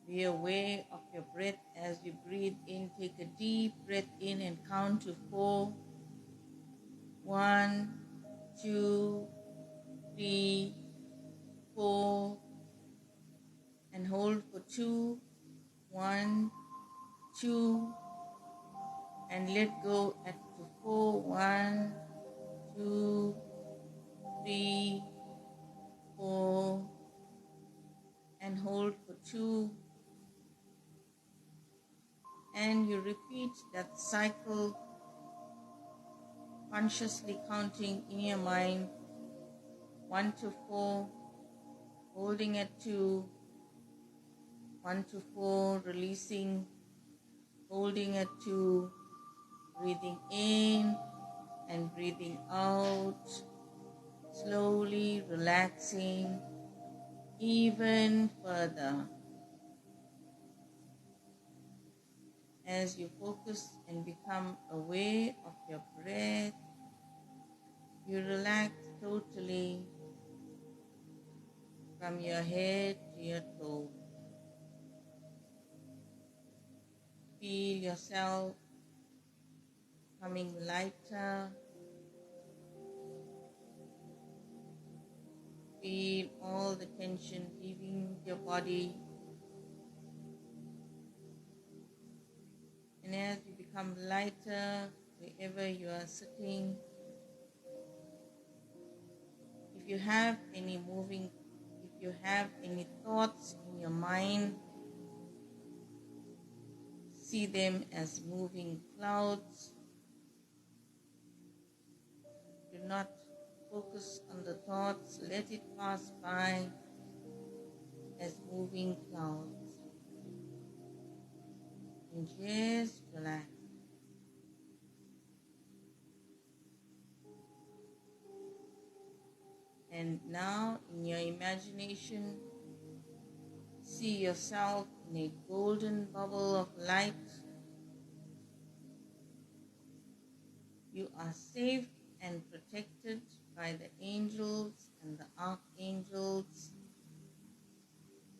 Be aware of your breath as you breathe in. Take a deep breath in and count to 4. 1, 2, 3, 4. And hold for 2. 1, 2. And let go at 4. 1, 2, 3, 4. And hold for 2. And you repeat that cycle, consciously counting in your mind 1 to 4, holding at 2, 1 to 4, releasing, holding at 2, breathing in and breathing out, slowly relaxing even further. As you focus and become aware of your breath, you relax totally from your head to your toe. Feel yourself becoming lighter. Feel all the tension leaving your body. And as you become lighter, wherever you are sitting, if you have any thoughts in your mind, see them as moving clouds. Do not focus on the thoughts. Let it pass by as moving clouds. And just relax. And now, in your imagination, see yourself in a golden bubble of light. You are safe and protected by the angels and the archangels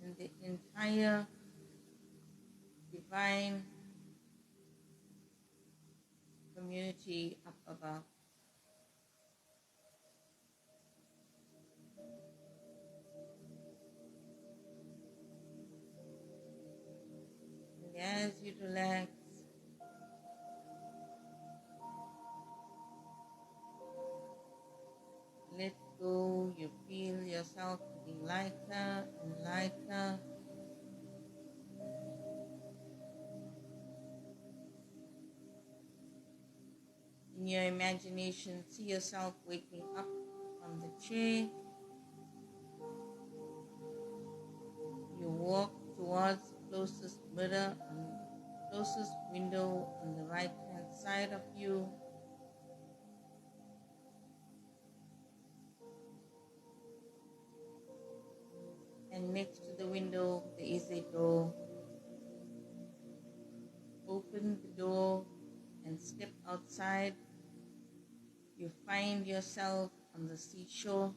and the entire divine community up above. And as you relax, let go, you feel yourself getting lighter and lighter. In your imagination, see yourself waking up from the chair. You walk towards the closest mirror and closest window on the right hand side of you. And next to the window, there is a door. Open the door and step outside. You find yourself on the seashore.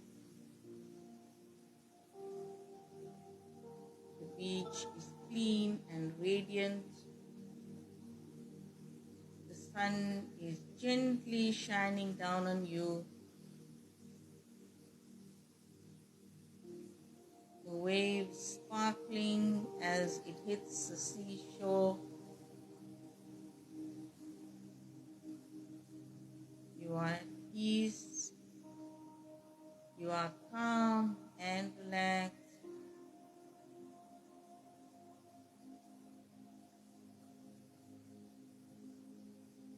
The beach is clean and radiant. The sun is gently shining down on you. The waves sparkling as it hits the seashore. You are at peace. You are calm and relaxed.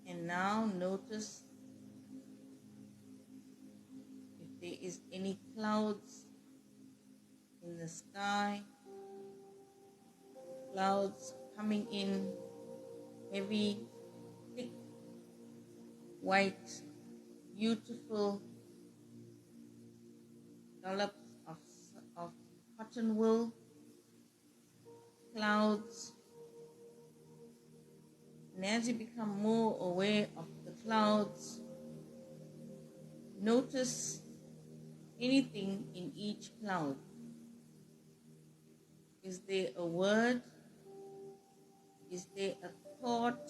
And now notice if there is any clouds in the sky, clouds coming in, heavy, thick, white, beautiful dollops of cotton wool, clouds. And as you become more aware of the clouds, notice anything in each cloud. Is there a word Is there a thought?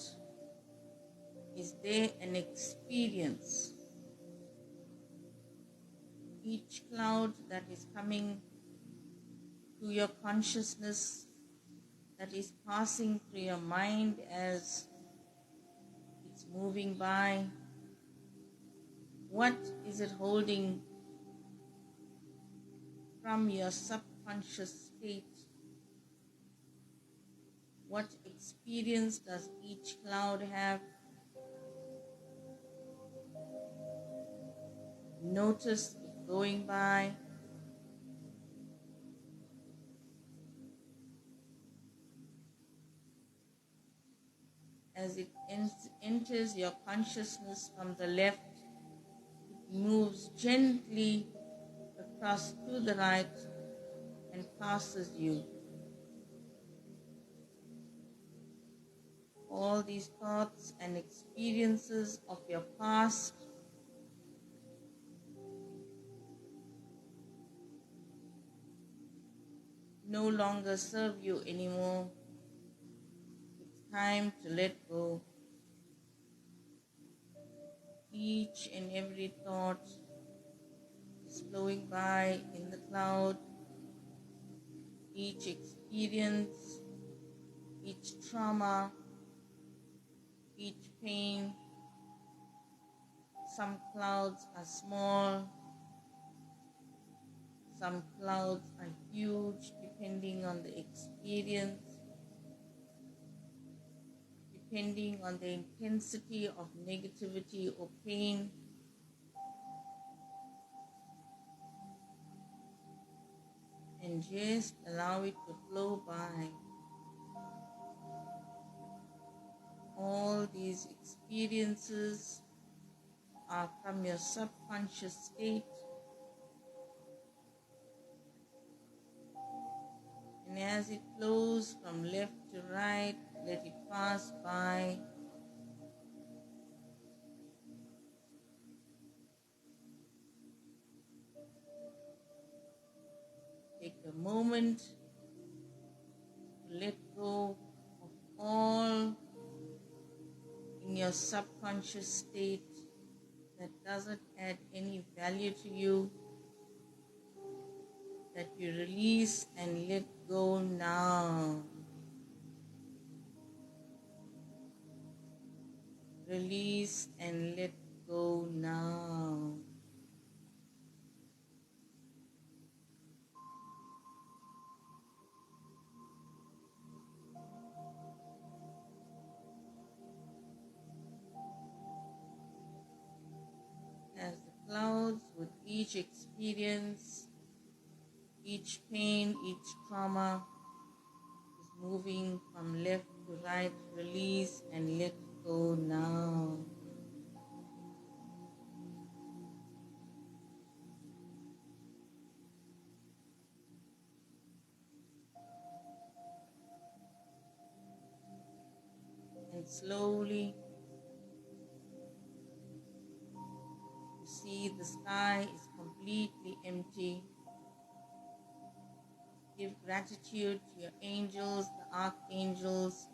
Is there an experience? Each cloud that is coming to your consciousness, that is passing through your mind as it's moving by, what is it holding from your subconscious state? What experience does each cloud have? Notice it going by. As it enters your consciousness from the left, it moves gently across to the right and passes you. All these thoughts and experiences of your past no longer serve you anymore. It's time to let go. Each and every thought is flowing by in the cloud. Each experience, each trauma, each pain. Some clouds are small, some clouds are huge, depending on the experience, depending on the intensity of negativity or pain. And just allow it to flow by. All these experiences are from your subconscious state. And as it flows from left to right, let it pass by. Take a moment to let go of all in your subconscious state that doesn't add any value to you, that you release and let go now. Release and let go now. As the clouds, with each experience, each pain, each trauma is moving from left to right, release and let go now. And slowly, you see the sky is completely empty. Give gratitude to your angels, the archangels,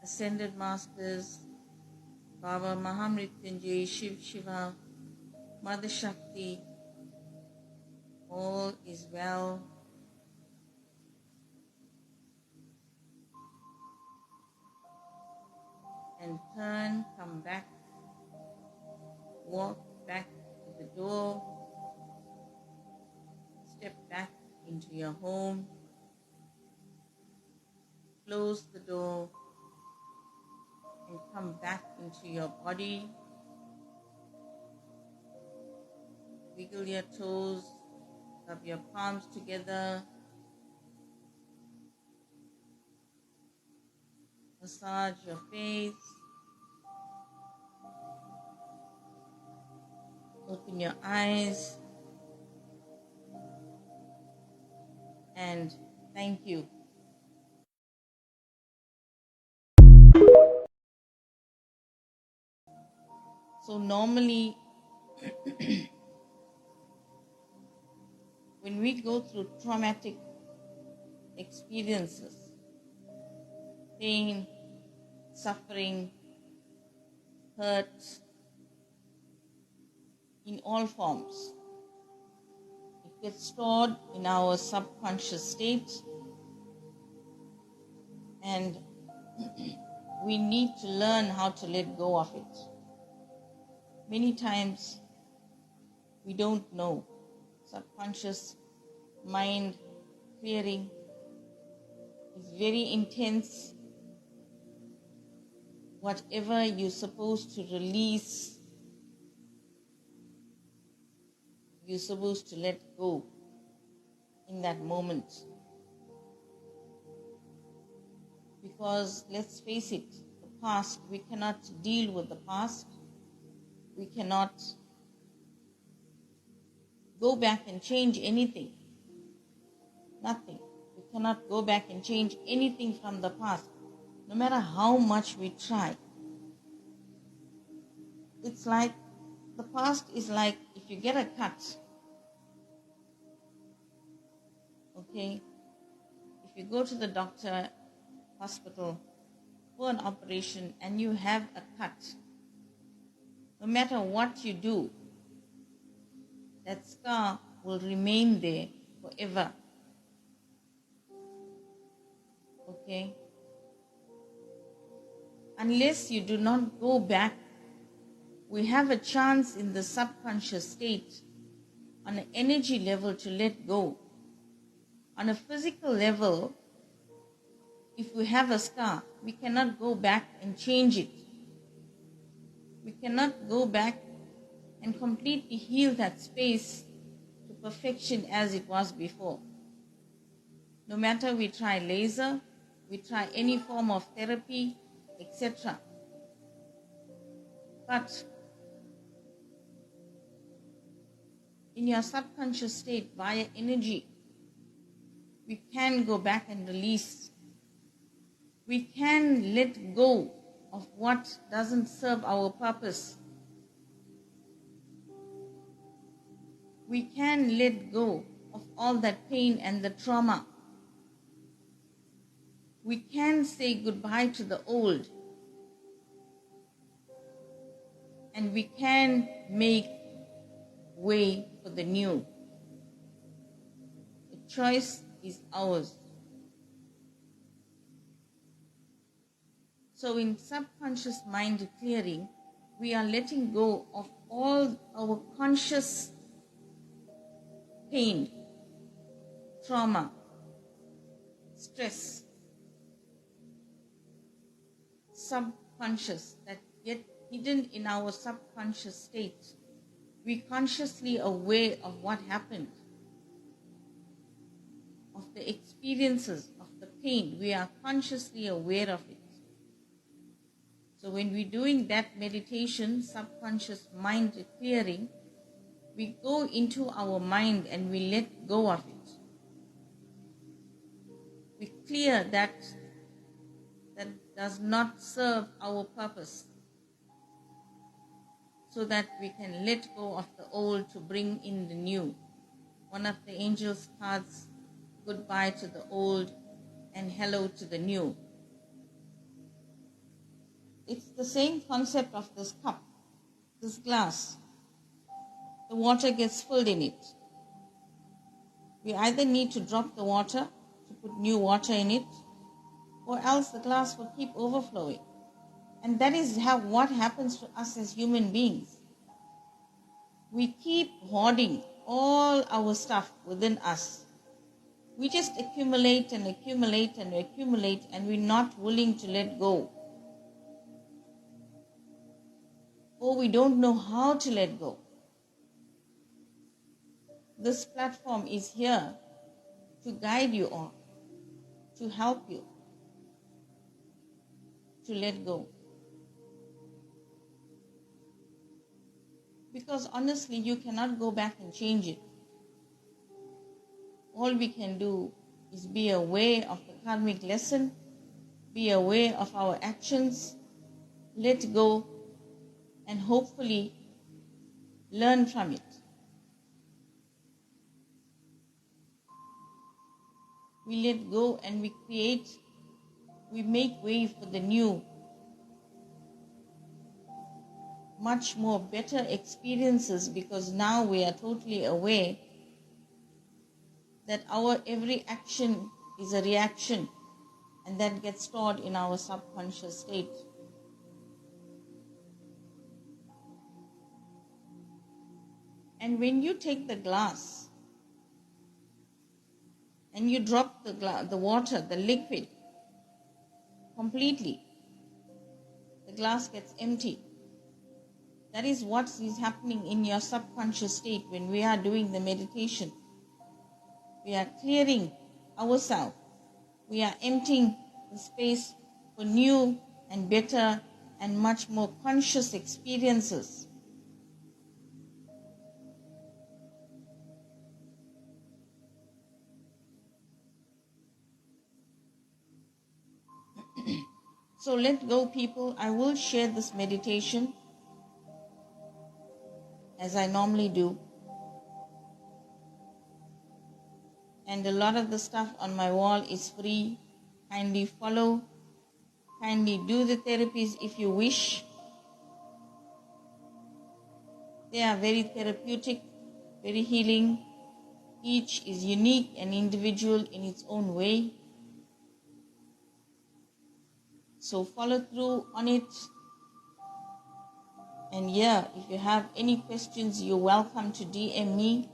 ascended masters, Baba Mahamrityunjay, Shiv Shiva, Mother Shakti. All is well. And turn, come back, walk back to the door, step back into your home, close the door, and come back into your body. Wiggle your toes, rub your palms together, massage your face, open your eyes, and thank you. So normally, when we go through traumatic experiences, pain, suffering, hurt, in all forms. It gets stored in our subconscious state, and we need to learn how to let go of it. Many times we don't know. Subconscious mind clearing is very intense. Whatever you're supposed to release, you're supposed to let go in that moment. Because let's face it, the past, we cannot deal with the past. We cannot go back and change anything. Nothing. We cannot go back and change anything from the past, no matter how much we try. It's like, the past is like if you get a cut, okay? If you go to the doctor, hospital, for an operation and you have a cut, no matter what you do, that scar will remain there forever. Okay? Unless you do not go back, we have a chance in the subconscious state on an energy level to let go. On a physical level, if we have a scar, we cannot go back and change it. We cannot go back and completely heal that space to perfection as it was before. No matter we try laser, we try any form of therapy, etc. But in your subconscious state, via energy, we can go back and release. We can let go of what doesn't serve our purpose. We can let go of all that pain and the trauma. We can say goodbye to the old. And we can make way for the new. The choice is ours. So in subconscious mind clearing, we are letting go of all our conscious pain, trauma, stress, subconscious, that get hidden in our subconscious state. We consciously aware of what happened, of the experiences, of the pain. We are consciously aware of it. So when we're doing that meditation, subconscious mind clearing, we go into our mind and we let go of it. We clear that does not serve our purpose, so that we can let go of the old to bring in the new. One of the angels' cards, goodbye to the old and hello to the new. It's the same concept of this cup, this glass. The water gets filled in it. We either need to drop the water to put new water in it, or else the glass will keep overflowing. And that is what happens to us as human beings. We keep hoarding all our stuff within us. We just accumulate and accumulate and accumulate, and we're not willing to let go. Or we don't know how to let go. This platform is here to guide you on, to help you to let go. Because honestly, you cannot go back and change it. All we can do is be aware of the karmic lesson, be aware of our actions, let go, and hopefully learn from it. We let go and we create We make way for the new, much more better experiences, because now we are totally aware that our every action is a reaction, and that gets stored in our subconscious state. And when you take the glass and you drop the water, the liquid, completely, the glass gets empty. That is what is happening in your subconscious state when we are doing the meditation. We are clearing ourselves. We are emptying the space for new and better and much more conscious experiences. So let go, people. I will share this meditation as I normally do. And a lot of the stuff on my wall is free. Kindly follow. Kindly do the therapies if you wish. They are very therapeutic, very healing. Each is unique and individual in its own way. So follow through on it. And yeah, if you have any questions, you're welcome to DM me.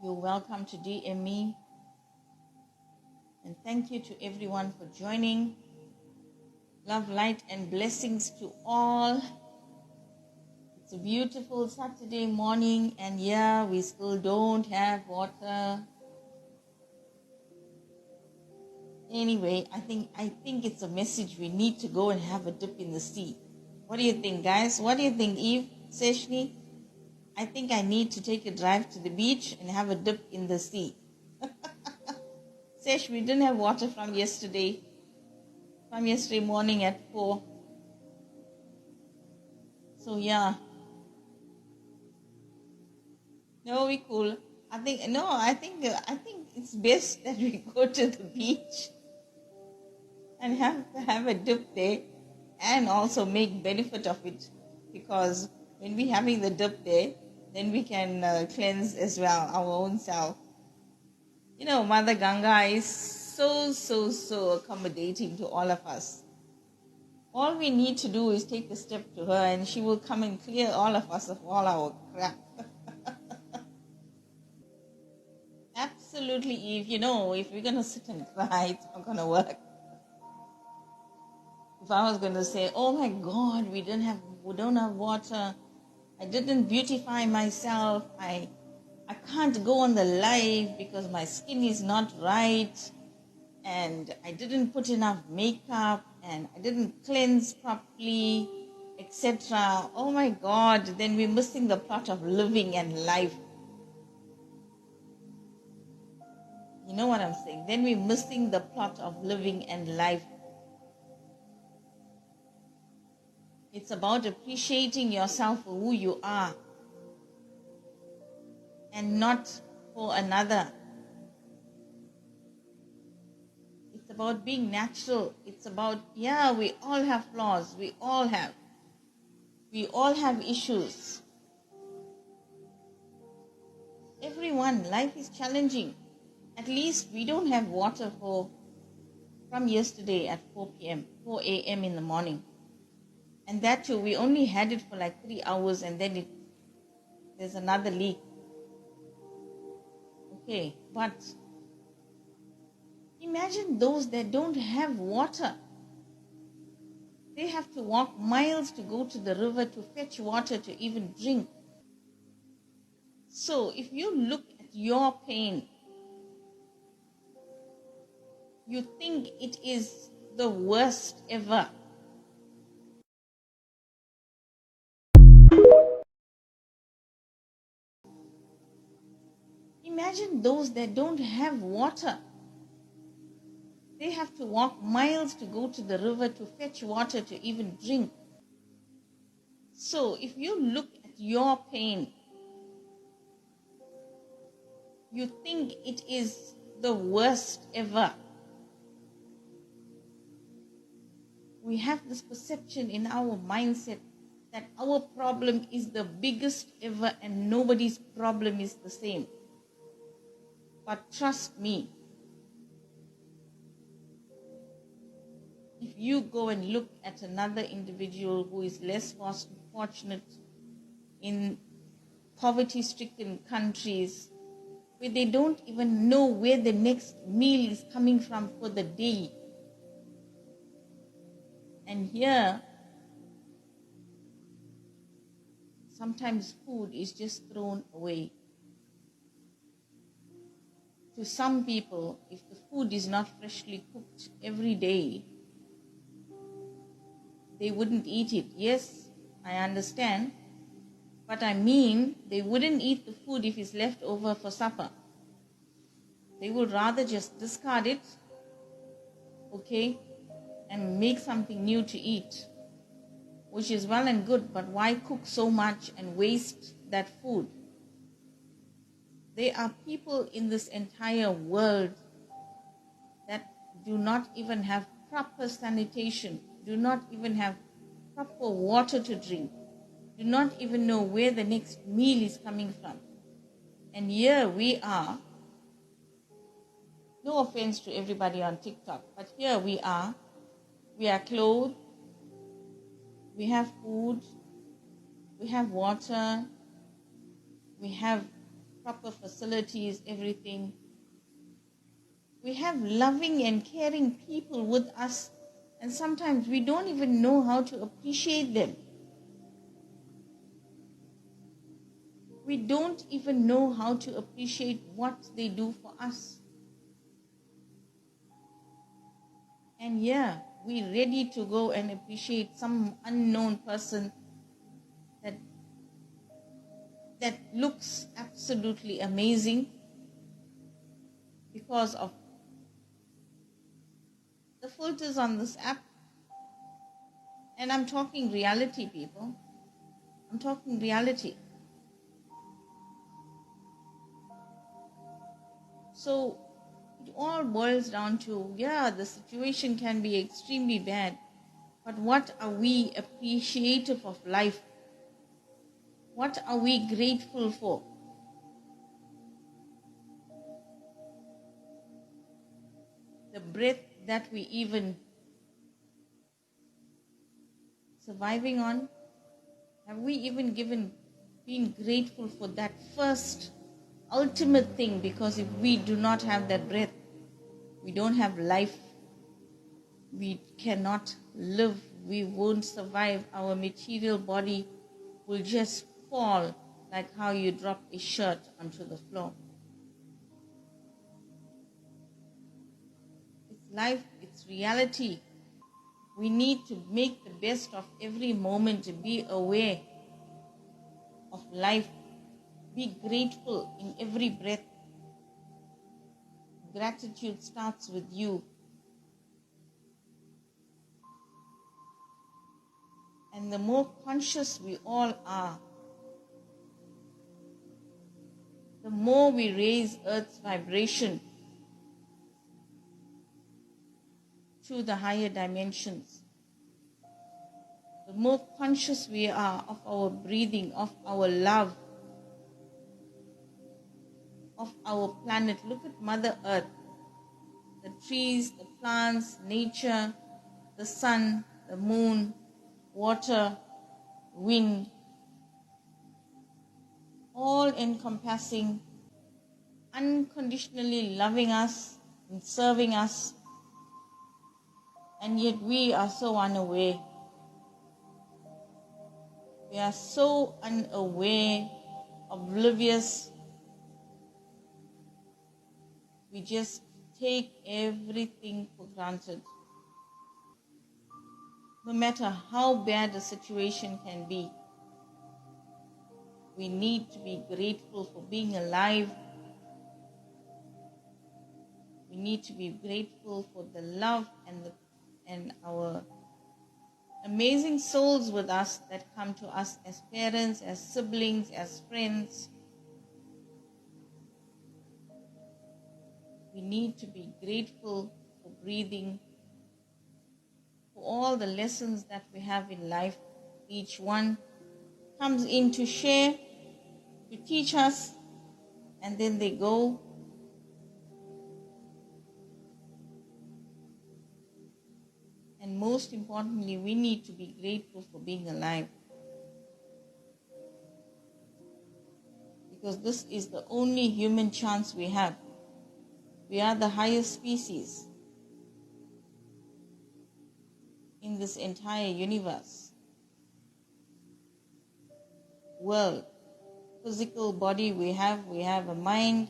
You're welcome to DM me. And thank you to everyone for joining. Love, light, and blessings to all. It's a beautiful Saturday morning, and yeah, we still don't have water. Anyway, I think it's a message we need to go and have a dip in the sea. What do you think, guys? What do you think, Eve, Seshni? I think I need to take a drive to the beach and have a dip in the sea. Sesh, we didn't have water from yesterday morning at 4. So yeah. No, we cool. I think it's best that we go to the beach and have a dip there, and also make benefit of it, because when we're having the dip there, then we can cleanse as well our own self. You know, Mother Ganga is so accommodating to all of us. All we need to do is take a step to her, and she will come and clear all of us of all our crap. Absolutely, Eve. You know, if we're going to sit and cry, it's not going to work. If I was going to say, oh my God, we don't have water, I didn't beautify myself, I can't go on the live because my skin is not right, and I didn't put enough makeup, and I didn't cleanse properly, etc. Oh my God, then we're missing the plot of living and life. You know what I'm saying? Then we're missing the plot of living and life. It's about appreciating yourself for who you are, and not for another. It's about being natural. It's about, yeah, we all have flaws. We all have issues. Everyone, life is challenging. At least we don't have water from yesterday at 4 a.m. in the morning. And that too, we only had it for like 3 hours, and then there's another leak. Okay, but imagine those that don't have water. They have to walk miles to go to the river to fetch water to even drink. So if you look at your pain, you think it is the worst ever. Imagine those that don't have water. They have to walk miles to go to the river to fetch water to even drink. So if you look at your pain, You think it is the worst ever. We have this perception in our mindset that our problem is the biggest ever and nobody's problem is the same. But trust me, if you go and look at another individual who is less fortunate in poverty-stricken countries, where they don't even know where the next meal is coming from for the day. And here, sometimes food is just thrown away. To some people, if the food is not freshly cooked every day, they wouldn't eat it. Yes, I understand. But I mean, they wouldn't eat the food if it's left over for supper. They would rather just discard it, okay, and make something new to eat, which is well and good, but why cook so much and waste that food? There are people in this entire world that do not even have proper sanitation, do not even have proper water to drink, do not even know where the next meal is coming from. And here we are, no offense to everybody on TikTok, but here we are clothed, we have food, we have water, we have proper facilities, everything. We have loving and caring people with us, and sometimes we don't even know how to appreciate them. We don't even know how to appreciate what they do for us. And yeah, we're ready to go and appreciate some unknown person that looks absolutely amazing because of the filters on this app. And I'm talking reality, people. I'm talking reality. So it all boils down to, yeah, the situation can be extremely bad, but what are we appreciative of life? What are we grateful for? The breath that we even surviving on, have we even been grateful for that first ultimate thing? Because if we do not have that breath, we don't have life. We cannot live. We won't survive. Our material body will just fall like how you drop a shirt onto the floor. It's life, it's reality. We need to make the best of every moment, to be aware of life. Be grateful in every breath. Gratitude starts with you. And the more conscious we all are, the more we raise Earth's vibration to the higher dimensions. The more conscious we are of our breathing, of our love, of our planet. Look at Mother Earth. The trees, the plants, nature, the sun, the moon, water, wind, all encompassing, unconditionally loving us and serving us. And yet we are so unaware. We are so unaware, oblivious. We just take everything for granted. No matter how bad the situation can be, we need to be grateful for being alive. We need to be grateful for the love and our amazing souls with us that come to us as parents, as siblings, as friends. We need to be grateful for breathing, for all the lessons that we have in life. Each one comes in to share, to teach us, and then they go. And most importantly, we need to be grateful for being alive. Because this is the only human chance we have. We are the highest species in this entire universe, world, physical body we have a mind,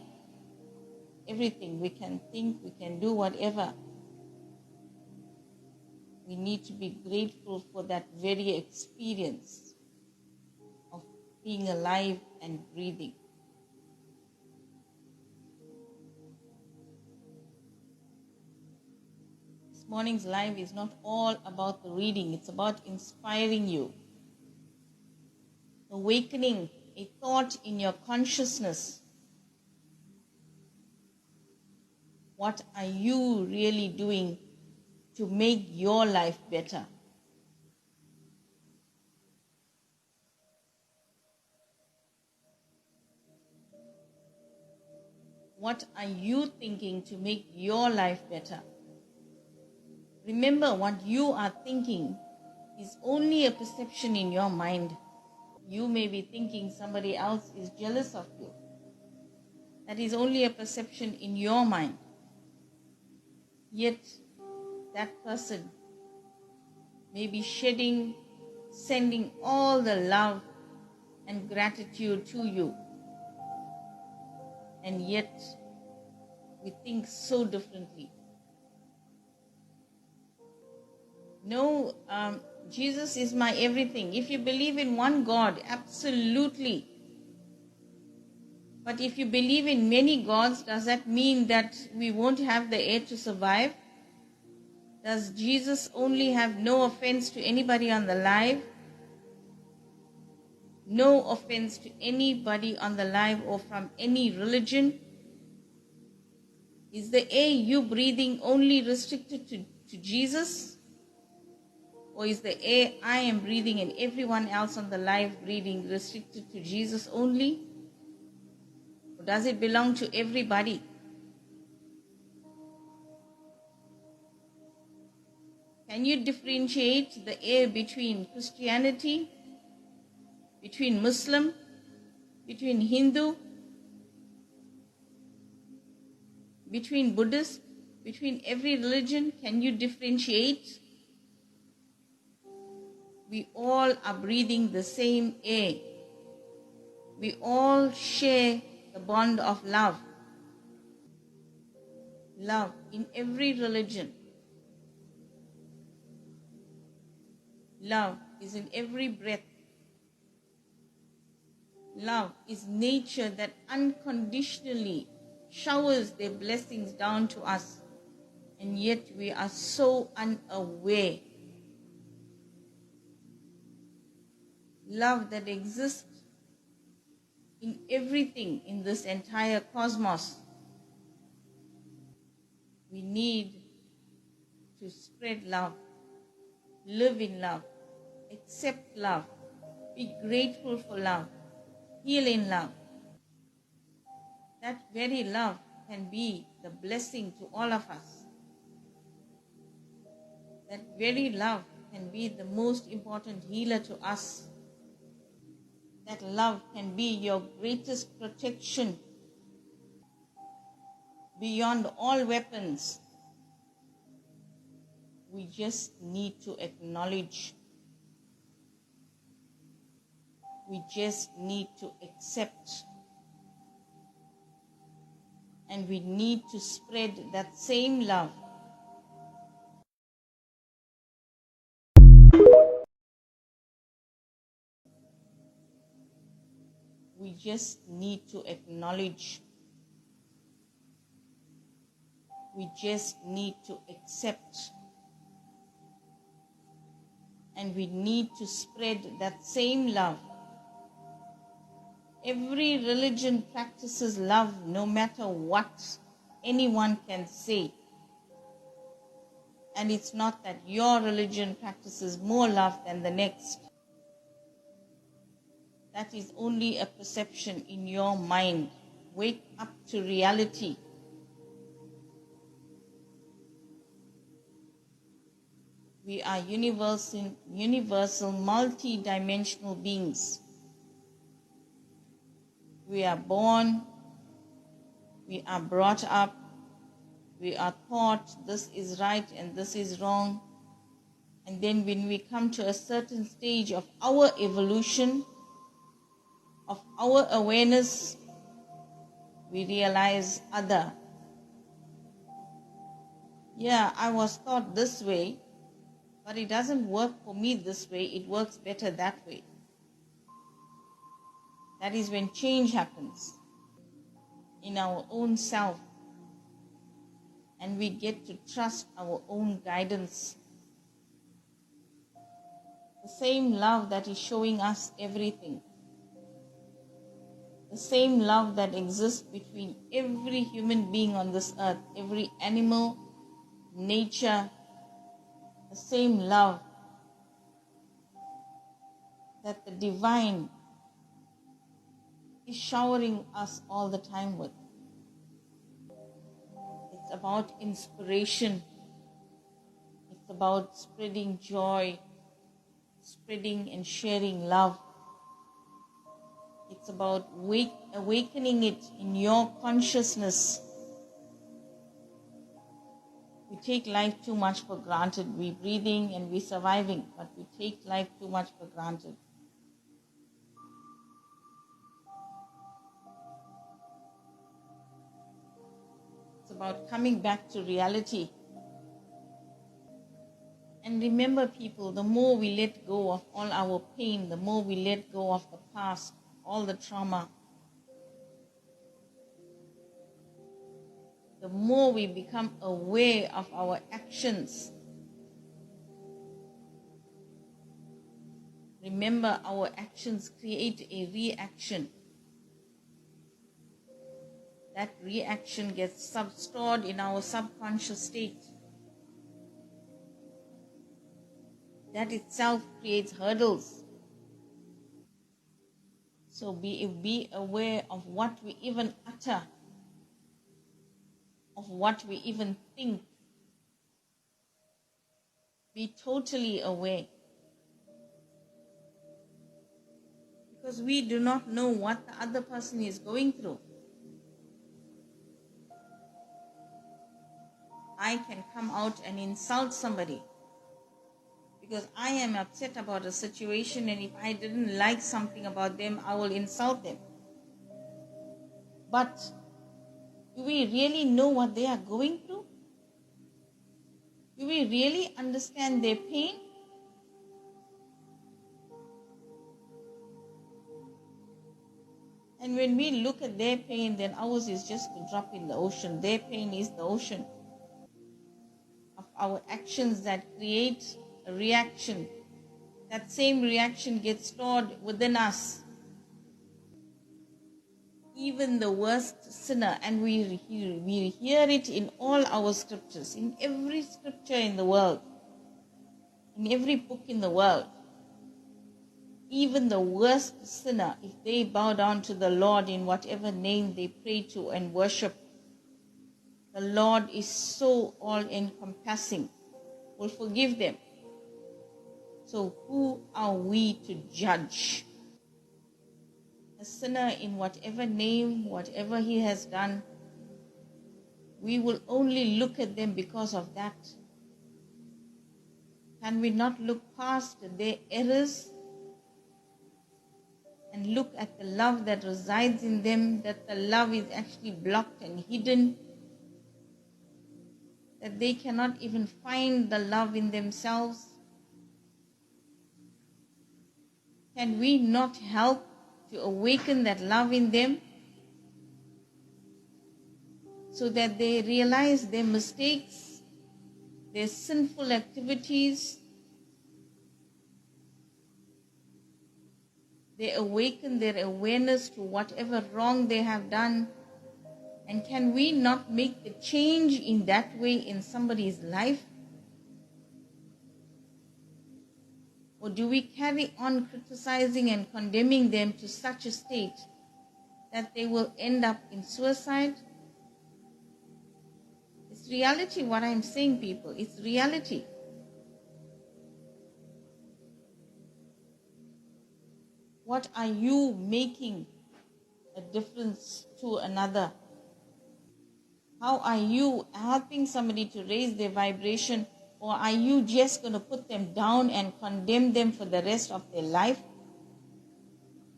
everything. We can think, we can do whatever. We need to be grateful for that very experience of being alive and breathing. This morning's live is not all about the reading, it's about inspiring you, awakening a thought in your consciousness. What are you really doing to make your life better? What are you thinking to make your life better? Remember, what you are thinking is only a perception in your mind. You may be thinking somebody else is jealous of you. That is only a perception in your mind. Yet, that person may be sending all the love and gratitude to you. And yet, we think so differently. No, Jesus is my everything. If you believe in one God, absolutely. But if you believe in many gods, does that mean that we won't have the air to survive? Does Jesus only have no offense to anybody on the live? No offense to anybody on the live or from any religion? Is the air you breathing only restricted to Jesus? Or is the air I am breathing and everyone else on the live breathing restricted to Jesus only? Or does it belong to everybody? Can you differentiate the air between Christianity, between Muslim, between Hindu, between Buddhist, between every religion? Can you differentiate? We all are breathing the same air. We all share the bond of love. Love in every religion. Love is in every breath. Love is nature that unconditionally showers their blessings down to us. And yet we are so unaware. Love that exists in everything in this entire cosmos. We need to spread love, live in love, accept love, be grateful for love, heal in love. That very love can be the blessing to all of us. That very love can be the most important healer to us. That love can be your greatest protection beyond all weapons. We just need to acknowledge. We just need to accept. And we need to spread that same love. We just need to acknowledge. We just need to accept. And we need to spread that same love. Every religion practices love no matter what. anyone can say. And it's not that your religion practices more love than the next. That is only a perception in your mind. Wake up to reality. We are universal, multi-dimensional beings. We are born, we are brought up, we are taught this is right and this is wrong. And then when we come to a certain stage of our evolution, of our awareness, we realize other. Yeah, I was taught this way, but it doesn't work for me this way, it works better that way. That is when change happens in our own self, and we get to trust our own guidance. The same love that is showing us everything, the same love that exists between every human being on this earth, every animal, nature, the same love that the divine is showering us all the time with. It's about inspiration. It's about spreading joy, spreading and sharing love. It's about awakening it in your consciousness. We take life too much for granted. We're breathing and we're surviving, but we take life too much for granted. It's about coming back to reality. And remember, people, the more we let go of all our pain, the more we let go of the past, all the trauma, the more we become aware of our actions. Remember, our actions create a reaction. That reaction gets stored in our subconscious state. That itself creates hurdles. So be aware of what we even utter, of what we even think. Be totally aware. Because we do not know what the other person is going through. I can come out and insult somebody because I am upset about a situation, and if I didn't like something about them, I will insult them. But do we really know what they are going through? Do we really understand their pain? And when we look at their pain, then ours is just a drop in the ocean. Their pain is the ocean of our actions that create a reaction. That same reaction gets stored within us. Even the worst sinner, and we hear it in all our scriptures, in every scripture in the world, in every book in the world. Even the worst sinner, if they bow down to the Lord in whatever name they pray to and worship, the Lord is so all-encompassing, will forgive them. So who are we to judge? A sinner in whatever name, whatever he has done, we will only look at them because of that. Can we not look past their errors and look at the love that resides in them, that the love is actually blocked and hidden, that they cannot even find the love in themselves? Can we not help to awaken that love in them so that they realize their mistakes, their sinful activities, they awaken their awareness to whatever wrong they have done, And can we not make the change in that way in somebody's life? Or do we carry on criticizing and condemning them to such a state that they will end up in suicide? It's reality what I'm saying, people. It's reality. What are you making a difference to another? How are you helping somebody to raise their vibration? Or are you just going to put them down and condemn them for the rest of their life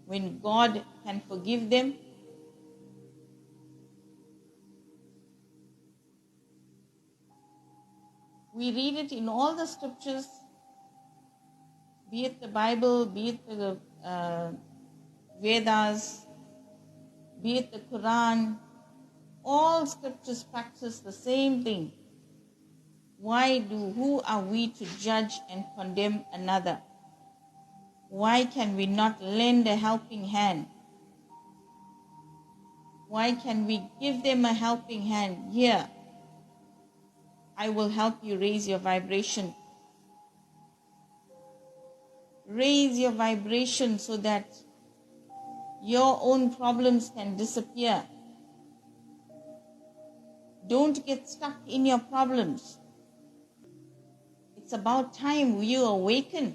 when God can forgive them? We read it in all the scriptures, be it the Bible, be it the Vedas, be it the Quran. All scriptures practice the same thing. Who are we to judge and condemn another? Why can we not lend a helping hand? Why can we give them a helping hand? Here, I will help you raise your vibration. Raise your vibration so that your own problems can disappear. Don't get stuck in your problems. It's about time you awaken.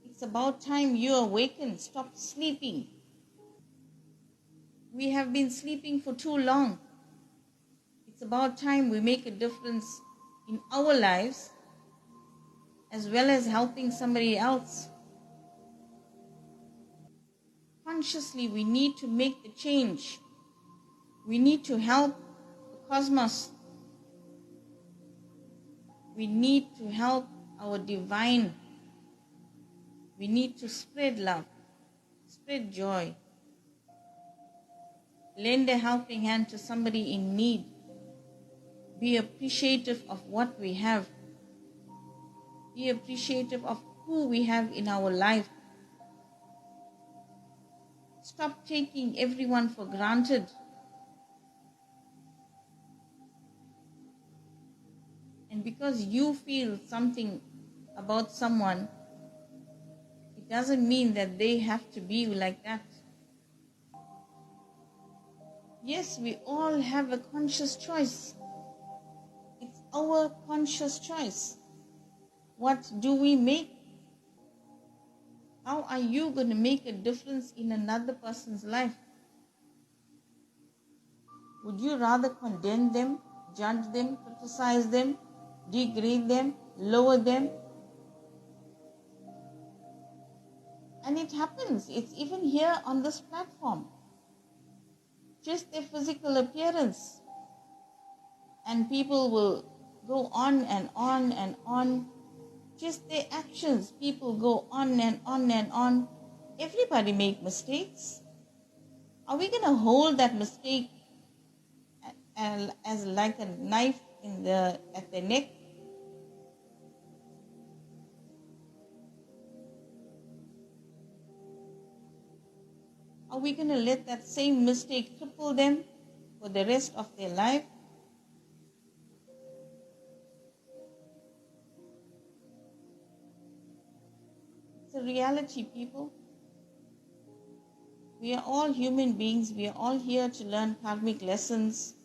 It's about time you awaken. Stop sleeping. We have been sleeping for too long. It's about time we make a difference in our lives as well as helping somebody else. Consciously, we need to make the change. We need to help the cosmos. We need to help our divine. We need to spread love, spread joy. Lend a helping hand to somebody in need. Be appreciative of what we have. Be appreciative of who we have in our life. Stop taking everyone for granted. And because you feel something about someone, it doesn't mean that they have to be like that. Yes, we all have a conscious choice. It's our conscious choice. What do we make? How are you going to make a difference in another person's life? Would you rather condemn them, judge them, criticize them, degrade them, lower them? And it happens. It's even here on this platform. Just their physical appearance. And people will go on and on and on. Just their actions. People go on and on and on. Everybody make mistakes. Are we going to hold that mistake as like a knife at the neck? Are we going to let that same mistake cripple them for the rest of their life? It's a reality, people. We are all human beings. We are all here to learn karmic lessons.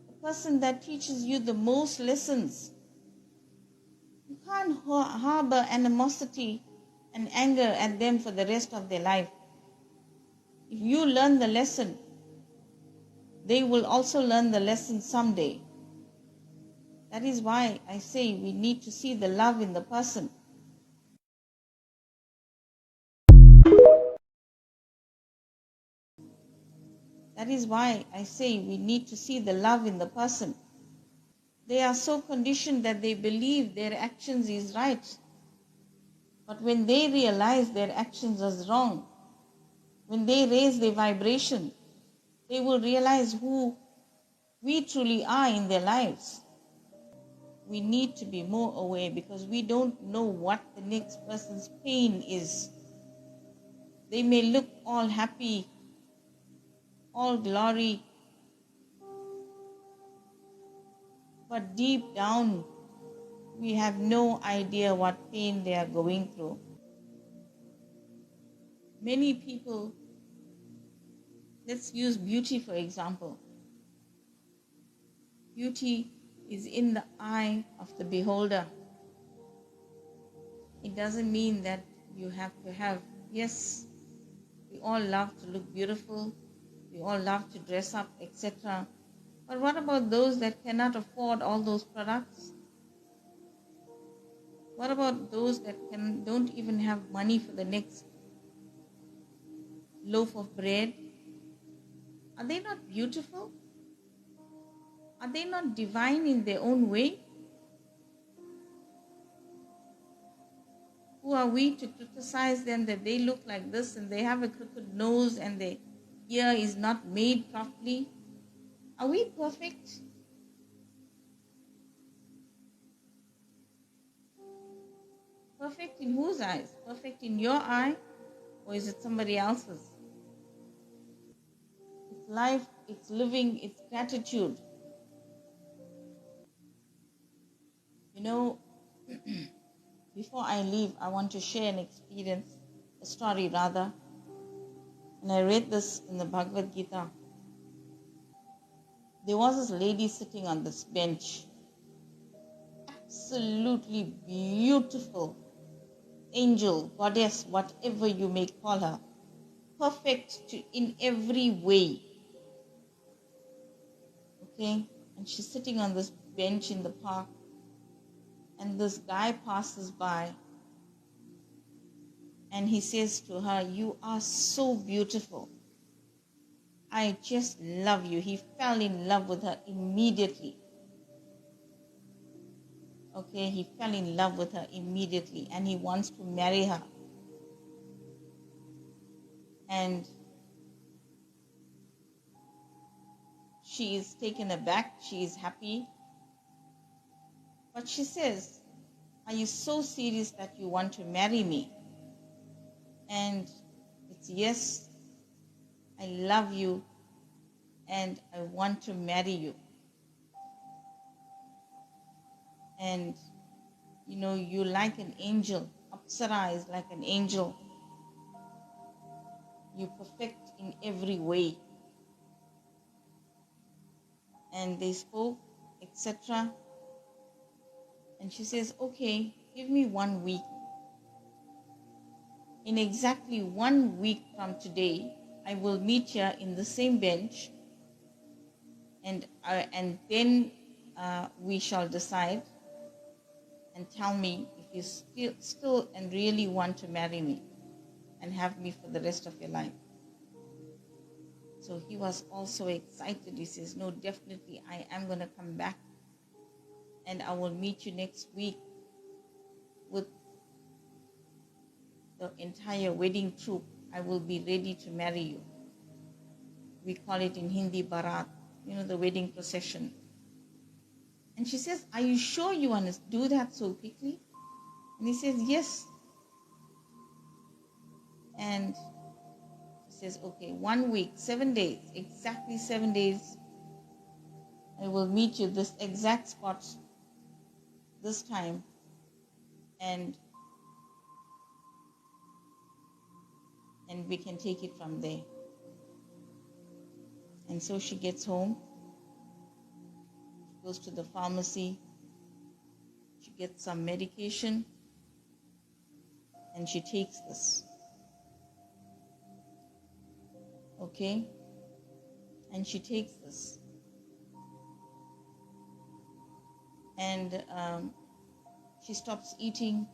The person that teaches you the most lessons, you can't harbor animosity and anger at them for the rest of their life. If you learn the lesson, they will also learn the lesson someday. That is why I say we need to see the love in the person. That is why I say we need to see the love in the person. They are so conditioned that they believe their actions is right. But when they realize their actions is wrong, when they raise their vibration, they will realize who we truly are in their lives. We need to be more aware because we don't know what the next person's pain is. They may look all happy, all glory, but deep down, we have no idea what pain they are going through. Many people, let's use beauty for example. Beauty is in the eye of the beholder. It doesn't mean that you have to have, yes, we all love to look beautiful, we all love to dress up, etc. But what about those that cannot afford all those products? What about those that don't even have money for the next loaf of bread? Are they not beautiful? Are they not divine in their own way? Who are we to criticize them that they look like this and they have a crooked nose and their ear is not made properly? Are we perfect? Perfect in whose eyes? Perfect in your eye, or is it somebody else's? It's life, it's living, it's gratitude. You know, before I leave, I want to share an experience, a story rather. And I read this in the Bhagavad Gita. There was this lady sitting on this bench, absolutely beautiful, angel, goddess, whatever you may call her, perfect in every way. Okay? And she's sitting on this bench in the park, and this guy passes by, and he says to her, "You are so beautiful. I just love you." He fell in love with her immediately. Okay, he fell in love with her immediately, and he wants to marry her. And she is taken aback, she is happy. But she says, "Are you so serious that you want to marry me?" And it's, "Yes, I love you and I want to marry you. And you like an angel. Apsara is like an angel. You perfect in every way." And they spoke, etc. And she says, "Okay, give me 1 week. In exactly 1 week from today, I will meet here in the same bench, and then we shall decide, and tell me if you still and really want to marry me and have me for the rest of your life." So he was also excited. He says, "No, definitely I am going to come back, and I will meet you next week with the entire wedding troupe. I will be ready to marry you." We call it in Hindi Bharat, the wedding procession. And she says, "Are you sure you want to do that so quickly?" And he says, "Yes." And she says, "Okay, 1 week, 7 days, exactly 7 days. I will meet you this exact spot this time, and we can take it from there." And so she gets home, she goes to the pharmacy, she gets some medication, and she takes this. Okay? And she takes this. And she stops eating,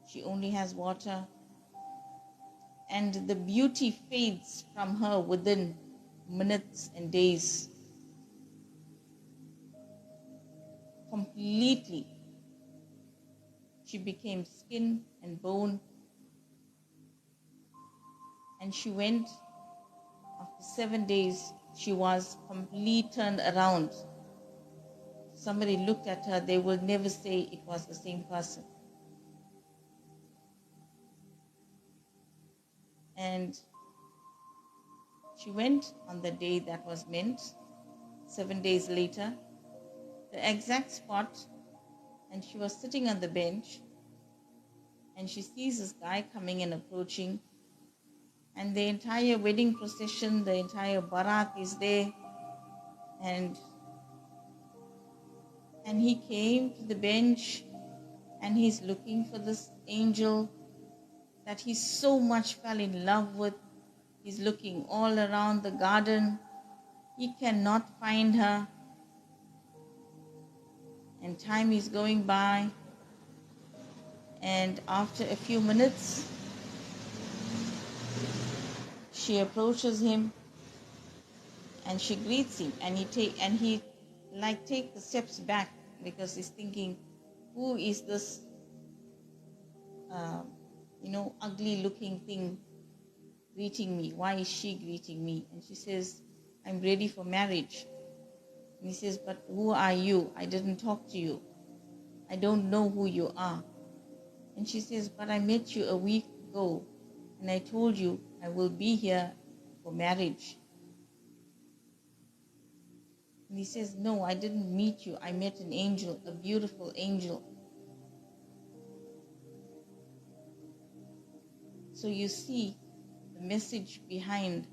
she only has water, and the beauty fades from her within minutes and days. Completely. She became skin and bone. And she went, after 7 days, she was completely turned around. Somebody looked at her, they will never say it was the same person. And she went on the day that was meant, 7 days later, the exact spot, and she was sitting on the bench, and she sees this guy coming and approaching, and the entire wedding procession, the entire barak is there, and he came to the bench, and he's looking for this angel that he so much fell in love with. He's looking all around the garden. He cannot find her. And time is going by. And after a few minutes, she approaches him and she greets him. And he takes the steps back because he's thinking, who is this, ugly looking thing greeting me? Why is she greeting me? And she says, I'm ready for marriage. And he says, but who are you? I didn't talk to you. I don't know who you are. And she says, but I met you a week ago and I told you I will be here for marriage. And he says, no, I didn't meet you. I met an angel, a beautiful angel. So you see the message behind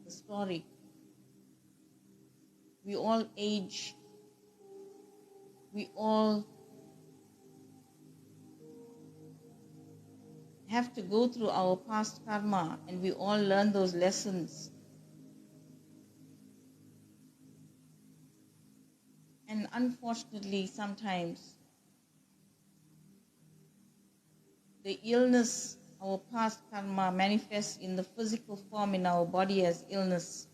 the story. We all age. We all have to go through our past karma, and we all learn those lessons. And unfortunately, sometimes the illness, our past karma, manifests in the physical form in our body as illness,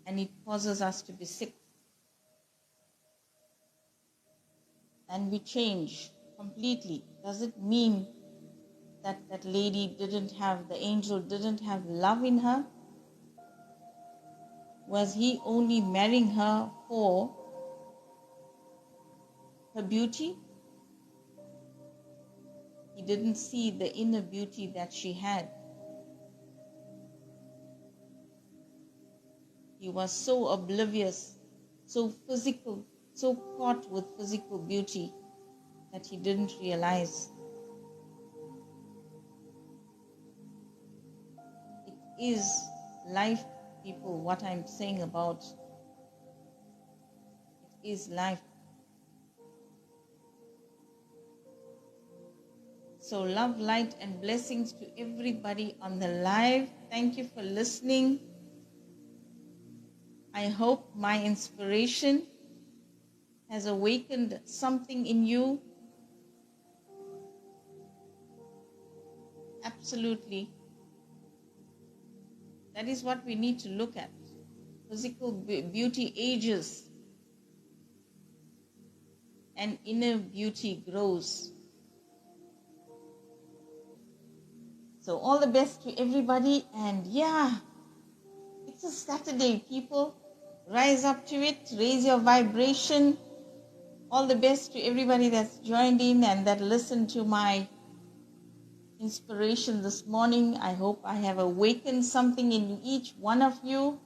and it causes us to be sick. And we change completely. Does it mean that that lady the angel didn't have love in her? Was he only marrying her for her beauty? He didn't see the inner beauty that she had. He was so oblivious, so physical, so caught with physical beauty that he didn't realize. It is life, people, what I'm saying about. It is life. So love, light, and blessings to everybody on the live. Thank you for listening. I hope my inspiration has awakened something in you. Absolutely. That is what we need to look at. Physical beauty ages and inner beauty grows. So all the best to everybody, and yeah, it's a Saturday, people. Rise up to it, raise your vibration. All the best to everybody that's joined in and that listened to my inspiration this morning. I hope I have awakened something in each one of you.